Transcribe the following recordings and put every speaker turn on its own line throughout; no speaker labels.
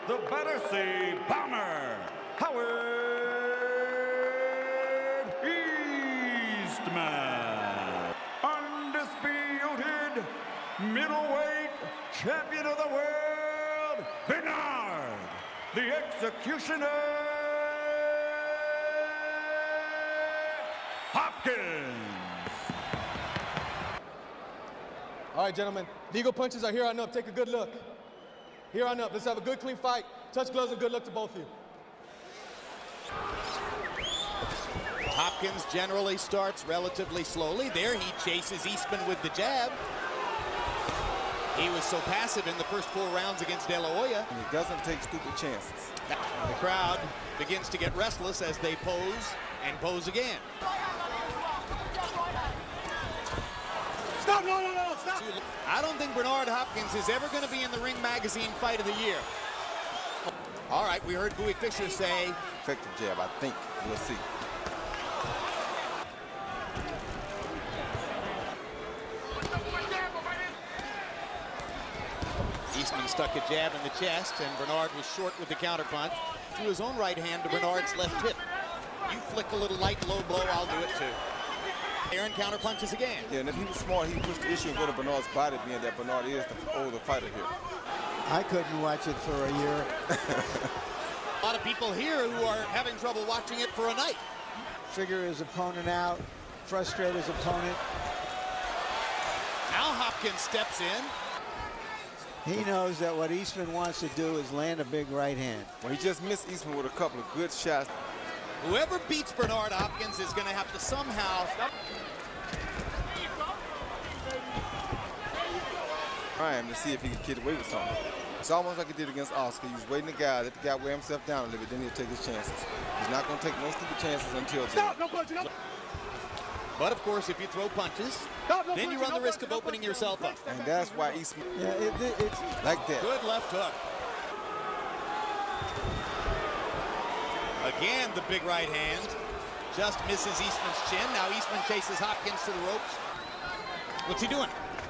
the Battersea Bomber, Howard Eastman. Undisputed middleweight champion of the world, Bernard, the Executioner Hopkins.
All right, gentlemen, legal punches are here on up. Take a good look. Here on up. Let's have a good, clean fight. Touch gloves and good luck to both of you.
Hopkins generally starts relatively slowly. There he chases Eastman with the jab. He was so passive in the first 4 rounds against De La Hoya.
He doesn't take stupid chances.
The crowd begins to get restless as they pose and pose again.
Stop, no, stop.
I don't think Bernard Hopkins is ever going to be in the Ring Magazine Fight of the Year. All right, we heard Bowie Fischer say.
Effective jab, I think. We'll see.
Eastman stuck a jab in the chest, and Bernard was short with the counterpunch. Threw his own right hand to Bernard's left hip. You flick a little light low blow, I'll do it too. Aaron counterpunches again.
Yeah, and if he was smart, he'd push the issue and go to Bernard's body, being that Bernard is the older fighter here.
I couldn't watch it for a year.
A lot of people here who are having trouble watching it for a night.
Figure his opponent out, frustrate his opponent.
Now Hopkins steps in.
He knows that what Eastman wants to do is land a big right hand.
Well, he just missed Eastman with a couple of good shots.
Whoever beats Bernard Hopkins is going to have to somehow...
Trying to see if he can get away with something. It's almost like he did against Oscar. He was waiting the guy, let the guy wear himself down a little bit, then he'll take his chances. He's not going to take no stupid chances until then.
Stop, no punching, no.
But of course, if you throw punches, then you run the risk of opening yourself up.
And that's why Eastman,
Yeah, it's
like that.
Good left hook. Again, the big right hand just misses Eastman's chin. Now Eastman chases Hopkins to the ropes. What's he doing?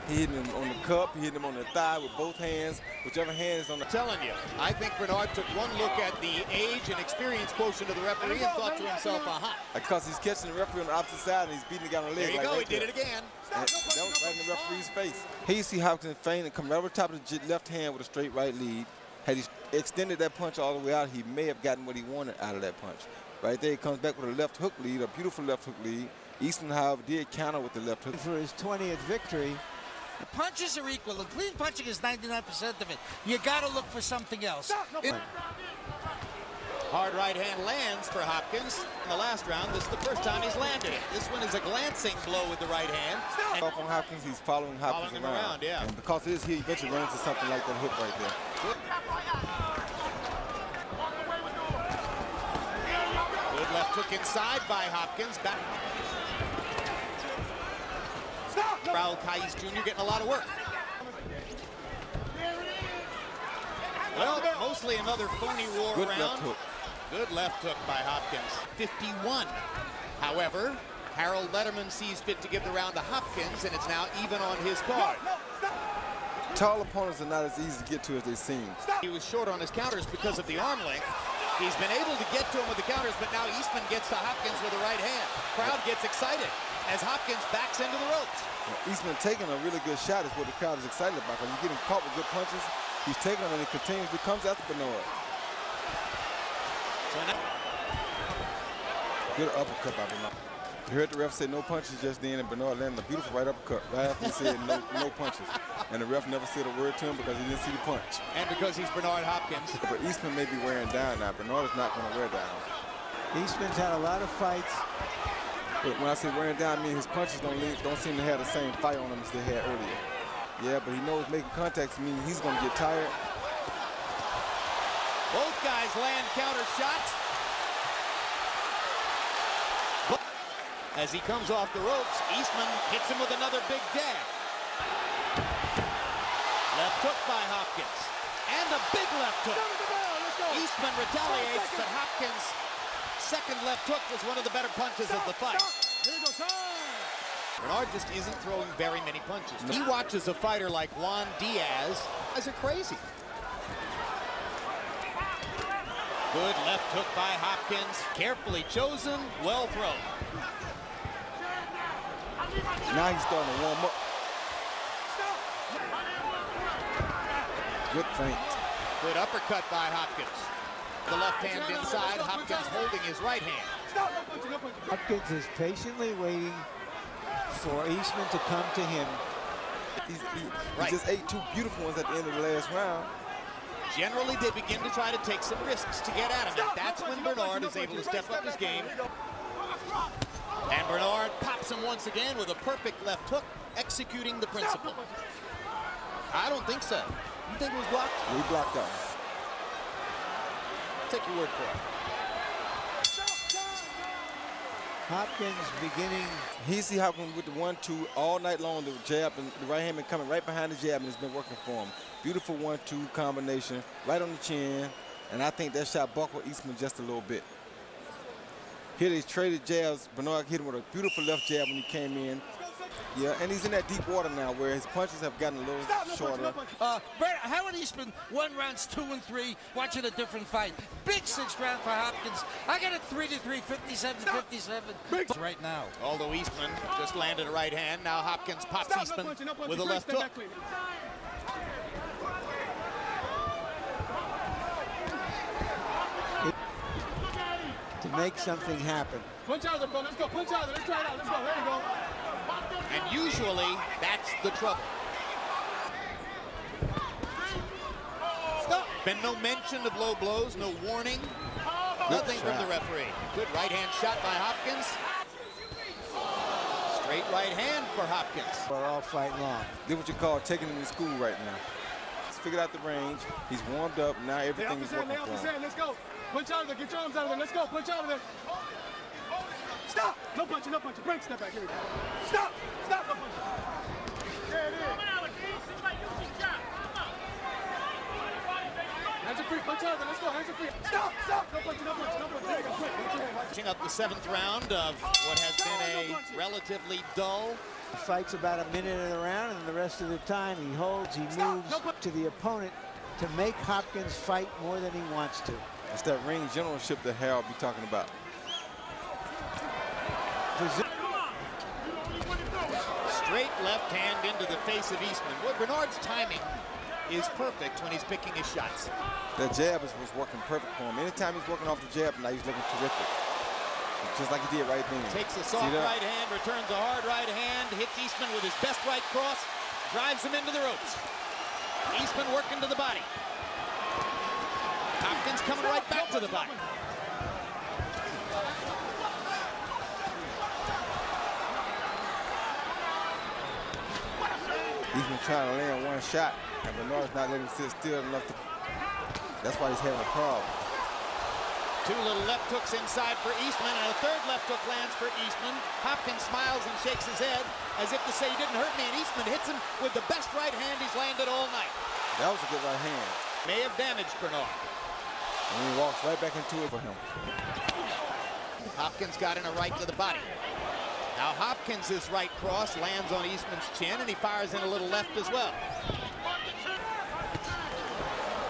He hit him on the cup, he hit him on the thigh with both hands, whichever hand is on the...
I'm telling you, I think Bernard took one look at the age and experience quotient of the referee and thought to himself, aha.
Because he's catching the referee on the opposite side and he's beating the guy on the leg.
There you
like
go,
right
he did
there.
it again.
And that was right in the referee's face. Here you see Hopkins feint and come right over the top of the left hand with a straight right lead. Had he extended that punch all the way out, he may have gotten what he wanted out of that punch. Right there, he comes back with a left hook lead, a beautiful left hook lead. Eastman, however, did counter with the left hook.
for his 20th victory.
The punches are equal. The clean punching is 99% of it. You got to look for something else.
Hard right hand lands for Hopkins. In the last round, this is the first time he's landed it. This one is a glancing blow with the right hand.
Off on Hopkins, he's following Hopkins around.
Yeah.
And because of this, he eventually runs into something like that hook right there.
Good left hook inside by Hopkins. Back. Raul Caiz Jr. getting a lot of work. Well, mostly another phony war
Good
round.
left hook.
Good left hook by Hopkins. 51. However, Harold Letterman sees fit to give the round to Hopkins, and it's now even on his card.
Tall opponents are not as easy to get to as they seem.
He was short on his counters because of the arm length. He's been able to get to him with the counters, but now Eastman gets to Hopkins with the right hand. Crowd gets excited as Hopkins backs into the ropes.
Eastman taking a really good shot is what the crowd is excited about, because he's getting caught with good punches. He's taking them and he continuously comes after Bernard.
So now,
good uppercut by Bernard. You heard the ref say no punches just then, and Bernard landed a beautiful right uppercut right after he said no punches. And the ref never said a word to him because he didn't see the punch.
and because he's Bernard Hopkins.
But Eastman may be wearing down now. Bernard is not going to wear down.
Eastman's had a lot of fights.
But when I say wearing down, I mean his punches don't seem to have the same fight on them as they had earlier. Yeah, but he knows making contacts means he's going to get tired.
Both guys land counter shots. As he comes off the ropes, Eastman hits him with another big jab. Left hook by Hopkins. And a big left hook. Eastman retaliates, but Hopkins' second left hook was one of the better punches of the fight. Bernard just isn't throwing very many punches. He watches a fighter like Juan Diaz as a crazy. Good left hook by Hopkins. Carefully chosen, well thrown.
Now he's starting to warm up. Good feint.
Good uppercut by Hopkins. The left hand inside, Hopkins holding his right hand.
Hopkins is patiently waiting for Eastman to come to him.
He just ate two beautiful ones at the end of the last round.
Generally, they begin to try to take some risks to get at him, and that's when Bernard is able to step up his game. And Bernard pops him once again with a perfect left hook, executing the principle. I don't think so. You think it was blocked?
We blocked out.
Take your word for it.
Hopkins beginning.
He see Hopkins with the 1-2 all night long. The jab and the right hand been coming right behind the jab, and it's been working for him. Beautiful 1-2 combination, right on the chin. And I think that shot buckled Eastman just a little bit. Here they traded jabs. Bernard hit him with a beautiful left jab when he came in. Yeah, and he's in that deep water now where his punches have gotten a little shorter.
Howard Eastman won rounds 2 and 3, watching a different fight. Big 6th round for Hopkins. I got it 3-3, 57-57 right now.
Although Eastman just landed a right hand, now Hopkins pops Eastman with a left hook.
To make something happen.
Punch out of the phone. Let's go. Punch out of it. Let's try it out. Let's go. There you go.
And usually, that's the trouble.
Stop.
Been no mention of low blows, no warning, nothing from the referee. Good right hand shot by Hopkins. Straight right hand for Hopkins.
For all fight long.
Did what you call taking him to school right now. He's figured out the range. He's warmed up. Now everything is working for him.
Let's go. Punch out of there. Get your arms out of there. Let's go. Punch out of there. Stop. No punching. No punching. Break. Step back. Here we go. Stop. Stop. No punching. There it is. Hands are free. Punch out of there. Let's go. Hands are free. Stop. Stop. No punching. No punching. No punching. There you go. Quick.
Watching up the 7th round of what has been a relatively dull.
He fights about a minute in the round, and the rest of the time he holds, he moves to the opponent to make Hopkins fight more than he wants to.
It's that ring generalship that Harold be talking about.
Straight left hand into the face of Eastman. Boy, Bernard's timing is perfect when he's picking his shots.
That jab was working perfect for him. Anytime he's working off the jab, now he's looking terrific. Just like he did right then.
Takes a soft right hand, returns a hard right hand, hits Eastman with his best right cross, drives him into the ropes. Eastman working to the body. Hopkins coming right back to the body.
Eastman trying to land one shot, and Bernard's not letting him sit still enough to. That's why he's having a problem.
2 little left hooks inside for Eastman, and a 3rd left hook lands for Eastman. Hopkins smiles and shakes his head as if to say, "You didn't hurt me," and Eastman hits him with the best right hand he's landed all night.
That was a good right hand.
May have damaged Bernard.
And he walks right back into it for him.
Hopkins got in a right to the body. Now Hopkins' right cross lands on Eastman's chin, and he fires in a little left as well.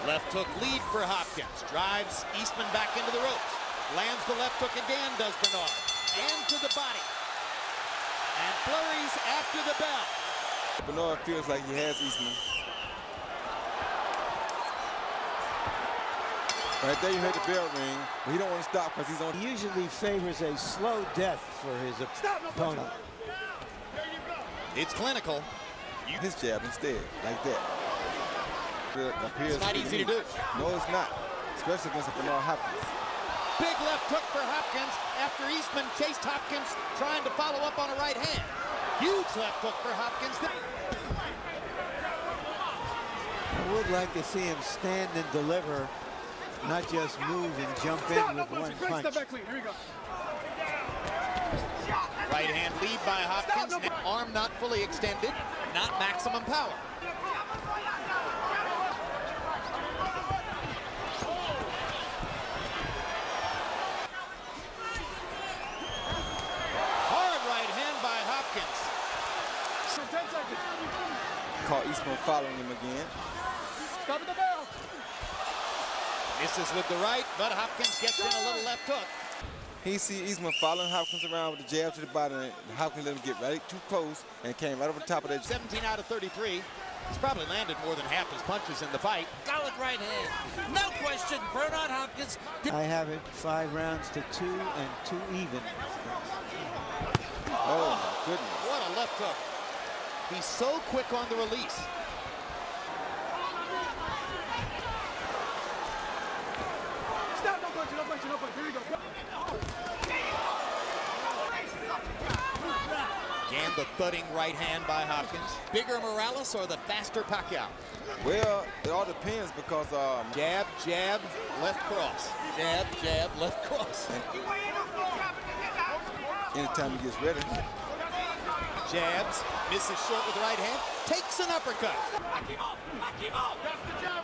Left hook lead for Hopkins. Drives Eastman back into the ropes. Lands the left hook again, does Bernard. And to the body. And flurries after the bell.
Bernard feels like he has Eastman. Right there you heard the bell ring, but he don't want to stop because he's on.
He usually favors a slow death for his opponent.
It's clinical.
His jab instead, like that.
It's not easy to do.
No, it's not, especially against Bernard Hopkins.
Big left hook for Hopkins after Eastman chased Hopkins trying to follow up on a right hand. Huge left hook for Hopkins.
I would like to see him stand and deliver, not just move and jump in with one punch.
Right hand lead by Hopkins. Arm not fully extended, not maximum power.
Caught Eastman following him again.
Stop at the bell.
Misses with the right, but Hopkins gets in a little left hook.
He see Eastman following Hopkins around with the jab to the body, and Hopkins let him get right too close and came right over the top of that.
17 out of 33. He's probably landed more than half his punches in the fight.
Solid right hand. No question. Bernard Hopkins.
I have it 5 rounds to 2 and 2 even.
Oh, my goodness.
What a left hook. He's so quick on the release.
Stop, no punch, no punch, no punch. Here we go.
Again, the thudding right hand by Hopkins. Bigger Morales or the faster Pacquiao?
Well, it all depends because
Jab, jab, left cross. Jab, jab, left cross.
anytime he gets ready.
Jabs, misses short with the right hand, takes an uppercut.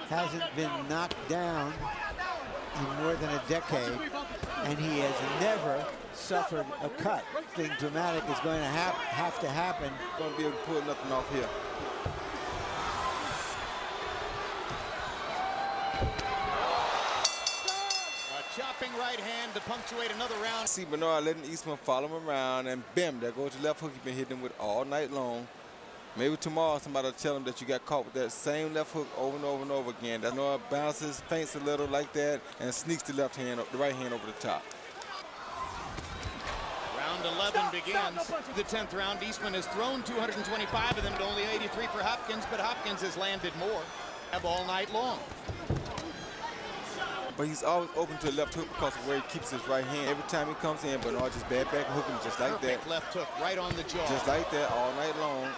Hasn't been knocked down in more than a decade, and he has never suffered a cut. Something dramatic is going to have to happen.
Going to be able to pull nothing off here.
A chopping right hand to punctuate another round.
See Bernard letting Eastman follow him around, and bam, there goes the left hook he's been hitting him with all night long. Maybe tomorrow somebody will tell him that you got caught with that same left hook over and over and over again. That Bernard bounces, feints a little like that, and sneaks the right hand over the top.
Round 11 begins. The 10th round, Eastman has thrown 225 of them to only 83 for Hopkins, but Hopkins has landed more all night long.
But he's always open to a left hook because of where he keeps his right hand. Every time he comes in, Bernard just bad back and hook him just like
Perfect
that.
left hook right on the jaw.
Just like that all night long.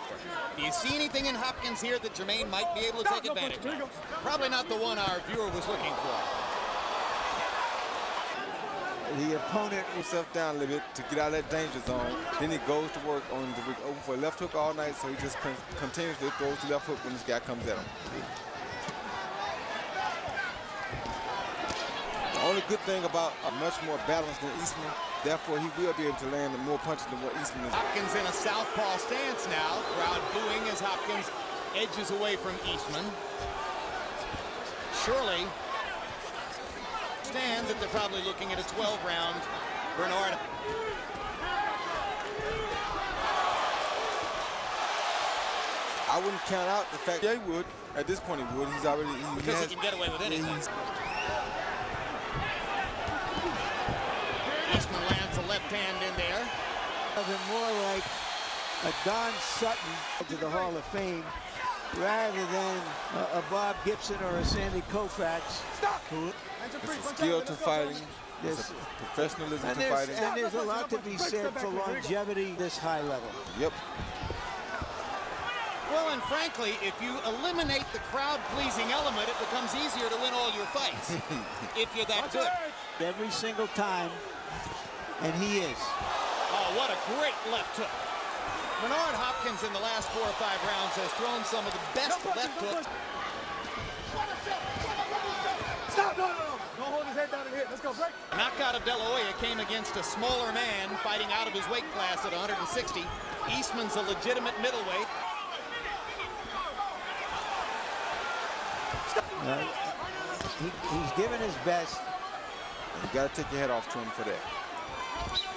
Do you see anything in Hopkins here that Jermain might be able to take advantage of? Probably not the one our viewer was looking for.
The opponent himself down a little bit to get out of that danger zone. Then he goes to work on the open for a left hook all night, so he just continuously throws the left hook when this guy comes at him. The only good thing about a much more balanced than Eastman, therefore he will be able to land more punches than what Eastman is.
Hopkins in a southpaw stance now. Crowd booing as Hopkins edges away from Eastman. Surely understand that they're probably looking at a 12-round Bernard.
I wouldn't count out the fact that he would. At this point he would. He's already...
Because he can get away with anything. Eastman lands a left hand in there.
Nothing more like a Don Sutton to the Hall of Fame rather than a Bob Gibson or a Sandy Koufax. Who
it's a skill to fighting. It's a professionalism to fighting.
And there's a lot to be said for longevity this high level.
Yep.
Well, and frankly, if you eliminate the crowd-pleasing element, it becomes easier to win all your fights. If you're that good.
Every single time, and he is.
Oh, what a great left hook. Bernard Hopkins in the last 4 or 5 rounds has thrown some of the best left hooks.
Stop! No! Don't hold his head down and hit. Let's go, break.
Knockout of De La Hoya came against a smaller man fighting out of his weight class at 160. Eastman's a legitimate middleweight.
He's given his best.
You got to take your head off to him for that.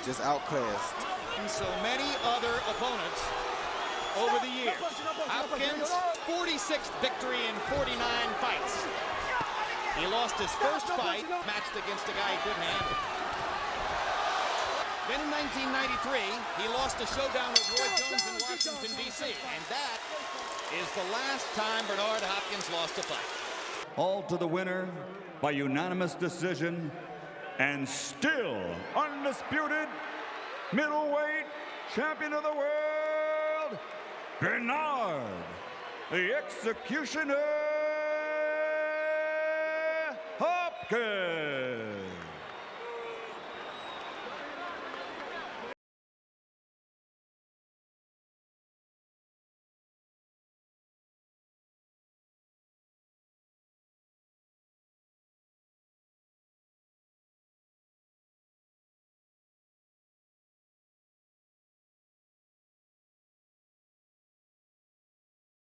Just outclassed.
And so many other opponents over the years. Hopkins, 46th victory in 49 fights. He lost his first fight, matched against a guy he couldn't handle. Then in 1993, he lost a showdown with Roy Jones in Washington, D.C. And that is the last time Bernard Hopkins lost a fight.
All to the winner by unanimous decision and still undisputed middleweight champion of the world, Bernard, the Executioner Hopkins.